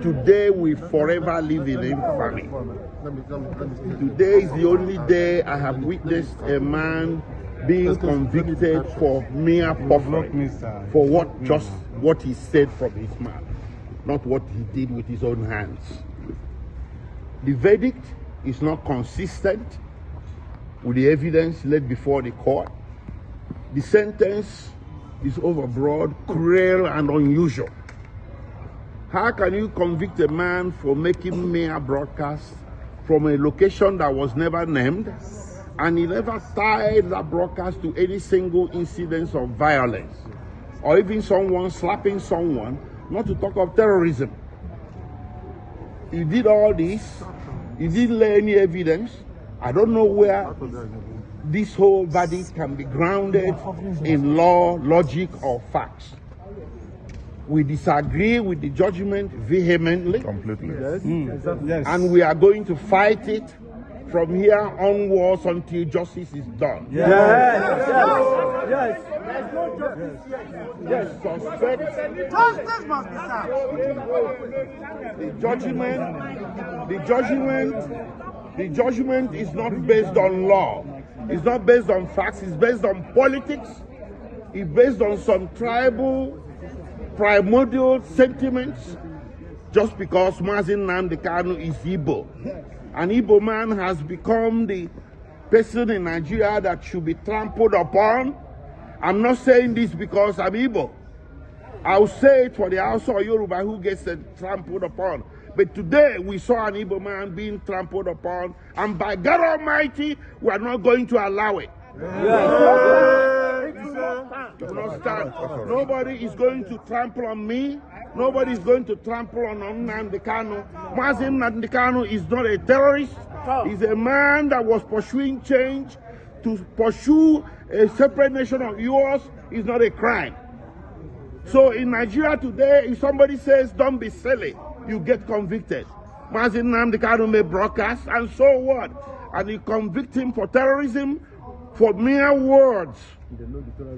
today we forever live in infamy. Today is the only day I have witnessed a man being convicted for mere puffery, for what he said from his mouth, not what he did with his own hands. The verdict is not consistent with the evidence laid before the court. The sentence is overbroad, cruel, and unusual. How can you convict a man for making mere broadcasts from a location that was never named, and he never tied that broadcast to any single incident of violence, or even someone slapping someone, not to talk of terrorism? He did all this. He didn't lay any evidence. I don't know where this whole verdict can be grounded in law, logic, or facts. We disagree with the judgment vehemently. Completely. Yes. Yes. And we are going to fight it from here onwards until justice is done. Yes. Yes. Yes. There's no justice yet. Yes. Justice must be served. The judgment is not based on law. It's not based on facts. It's based on politics. It's based on some tribal, primordial sentiments. Just because Nnamdi Kanu is Igbo. An Igbo man has become the person in Nigeria that should be trampled upon. I'm not saying this because I'm Igbo. I'll say it for the Hausa or Yoruba who gets trampled upon. But today we saw an Igbo man being trampled upon, and by God Almighty, we are not going to allow it. Nobody is going to trample on me. Nobody is going to trample on Nnamdi Kanu. Nnamdi Kanu is not a terrorist. He's a man that was pursuing change. To pursue a separate nation of yours is not a crime. So in Nigeria today, if somebody says, don't be silly, you get convicted. Nnamdi Kanu may broadcast, and so what? And you convict him for terrorism for mere words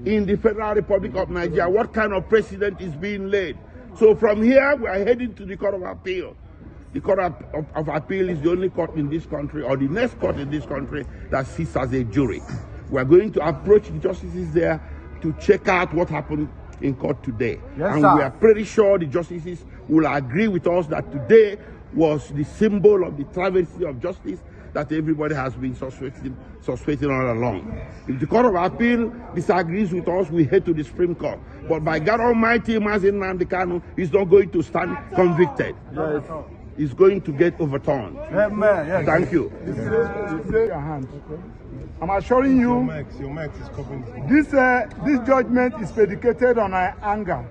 in the Federal Republic of Nigeria. What kind of precedent is being laid? So from here, we are heading to the Court of Appeal. The Court of Appeal is the only court in this country, or the next court in this country, that sits as a jury. We are going to approach the justices there to check out what happened in court today. Yes, and we are pretty sure the justices will agree with us that today was the symbol of the travesty of justice that everybody has been suspecting all along. If the Court of Appeal disagrees with us, we head to the Supreme Court. But by God Almighty, Nnamdi Kanu is not going to stand convicted. Yes. He's going to get overturned. Yes. Thank you. Your hand. I'm assuring you, your mic is covering this judgment is predicated on anger.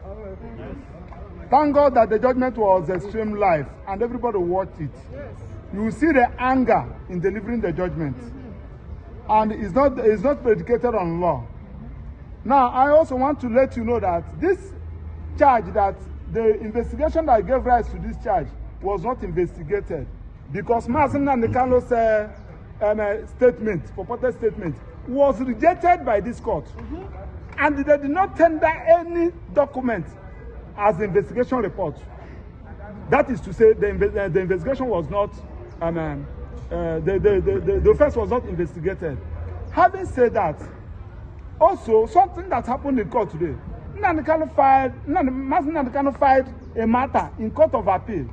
Thank God that the judgment was extreme life and everybody watched it. You will see the anger in delivering the judgment, and it's not predicated on law. Now, I also want to let you know that this charge, that the investigation that gave rise to this charge was not investigated, because Nnamdi Kanu's statement, purported statement, was rejected by this court, and they did not tender any document as the investigation report. That is to say, the investigation was not, the offense was not investigated. Having said that, also something that happened in court today, Nnamdi Kanu filed a matter in Court of Appeal,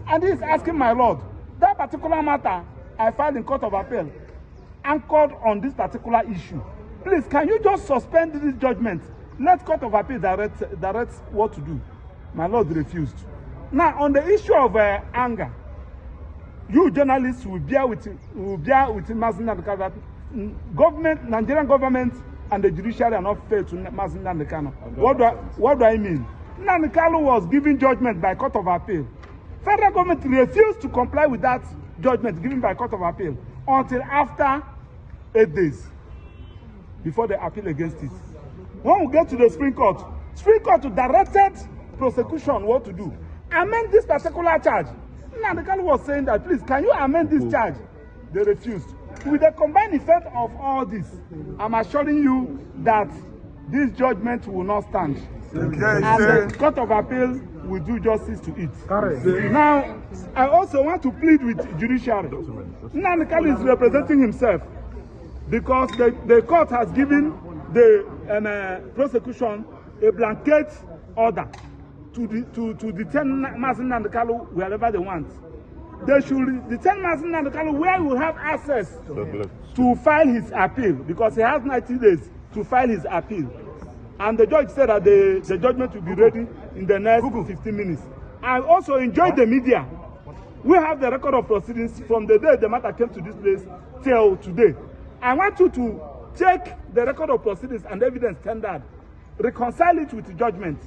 and he is asking, my lord, that particular matter I filed in Court of Appeal anchored on this particular issue. Please, can you just suspend this judgment? Let Court of Appeal direct what to do. My lord refused. Now, on the issue of anger, you journalists will bear with Nnamdi Kanu. Government, Nigerian government, and the judiciary are not fair to Nnamdi Kanu. What do I mean? Nnamdi Kanu was given judgment by Court of Appeal. Federal government refused to comply with that judgment given by Court of Appeal until after 8 days before they appeal against it. When we get to the Supreme Court directed prosecution what to do. Amend this particular charge. Nnamdi Kanu was saying that, please, can you amend this charge? They refused. With the combined effect of all this, I'm assuring you that this judgment will not stand. And the Court of Appeal will do justice to it. Now, I also want to plead with judiciary. Nnamdi Kanu is representing himself because the court has given the prosecution a blanket order to detain Nnamdi Kanu wherever they want. They should detain Nnamdi Kanu where he will have access to file his appeal, because he has 90 days to file his appeal. And the judge said that the judgment will be ready in the next 15 minutes. I also enjoyed the media. We have the record of proceedings from the day the matter came to this place till today. I want you to check the record of proceedings and evidence tendered, reconcile it with the judgment.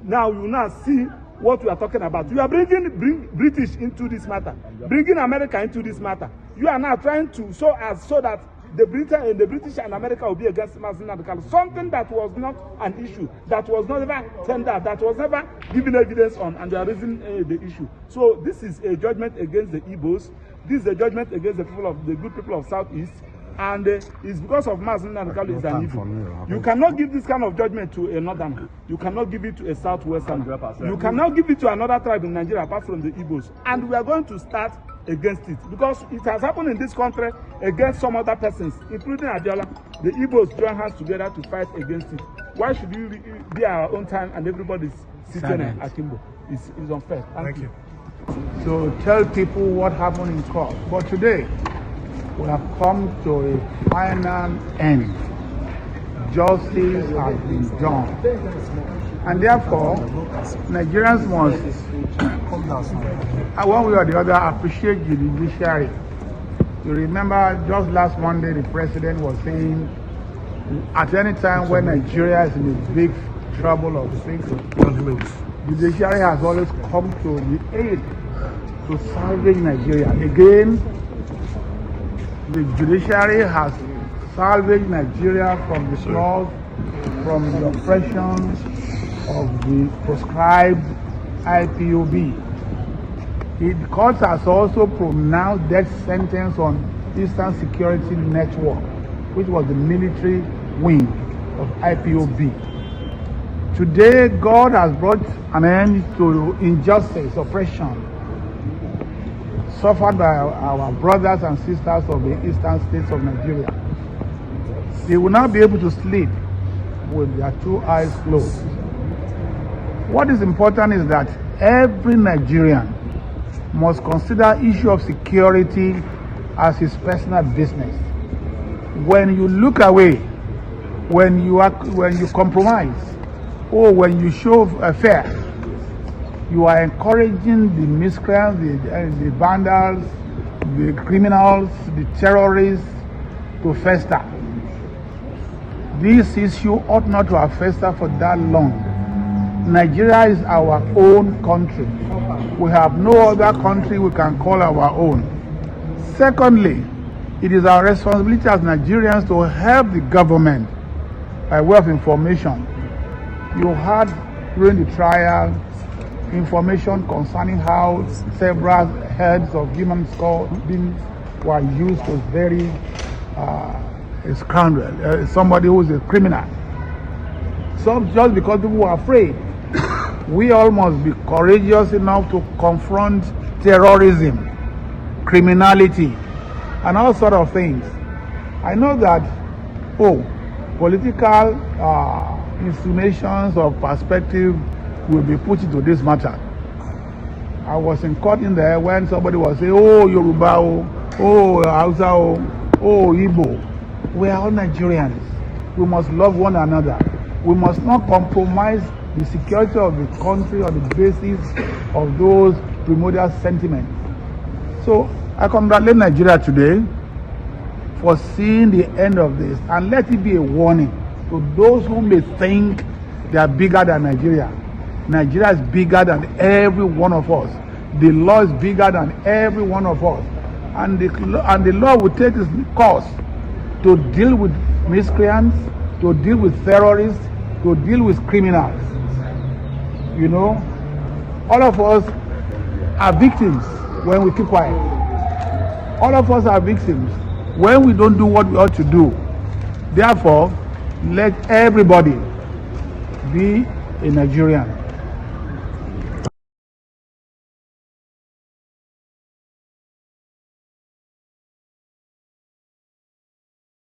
Now you now see what we are talking about. You are bringing British into this matter, bringing America into this matter. You are now trying to so that the British and America will be against Nnamdi Kanu. Something that was not an issue, that was not ever tendered, that was never given evidence on, and they are raising the issue. So this is a judgment against the Igbos. This is a judgment against the good people of Southeast. And it's because of Nnamdi Kanu is an evil. You cannot give this kind of judgment to a northern. You cannot give it to a southwestern. You cannot give it to another tribe in Nigeria apart from the Igbos. And we are going to start against it because it has happened in this country against some other persons, including Abiola. The Igbos join hands together to fight against it. Why should we be our own time and everybody's sitting at Kimbo? It's unfair. Thank you. To tell people what happened in court. But today, we have come to a final end. Justice has been done. And therefore, Nigerians must, one way or the other, appreciate the judiciary. You remember just last Monday, the president was saying, at any time when Nigeria is in a big trouble or big, the judiciary has always come to the aid to salvage Nigeria. Again, the judiciary has salvaged Nigeria from the flaws, from the oppression of the proscribed IPOB. The court has also pronounced death sentence on Eastern Security Network, which was the military wing of IPOB. Today, God has brought an end to injustice, oppression, suffered by our brothers and sisters of the eastern states of Nigeria. They will not be able to sleep with their two eyes closed. What is important is that every Nigerian must consider issue of security as his personal business. When you look away, when you compromise, or when you show fear, you are encouraging the miscreants, the vandals, the criminals, the terrorists to fester. This issue ought not to have festered for that long. Nigeria is our own country. We have no other country we can call our own. Secondly, it is our responsibility as Nigerians to help the government by way of information. You had during the trial information concerning how several heads of human beings were used as very a scoundrel, somebody who is a criminal. Some just because people were afraid. We all must be courageous enough to confront terrorism, criminality, and all sort of things. I know that, political insinuations or perspective will be put into this matter. I was in court in there when somebody was saying, Yoruba, Hausa, Igbo. We are all Nigerians. We must love one another. We must not compromise the security of the country on the basis of those primordial sentiments. So I congratulate Nigeria today for seeing the end of this, and let it be a warning to those who may think they are bigger than Nigeria. Nigeria is bigger than every one of us. The law is bigger than every one of us. And the law will take its course to deal with miscreants, to deal with terrorists, to deal with criminals. You know, all of us are victims when we keep quiet. All of us are victims when we don't do what we ought to do. Therefore, let everybody be a Nigerian.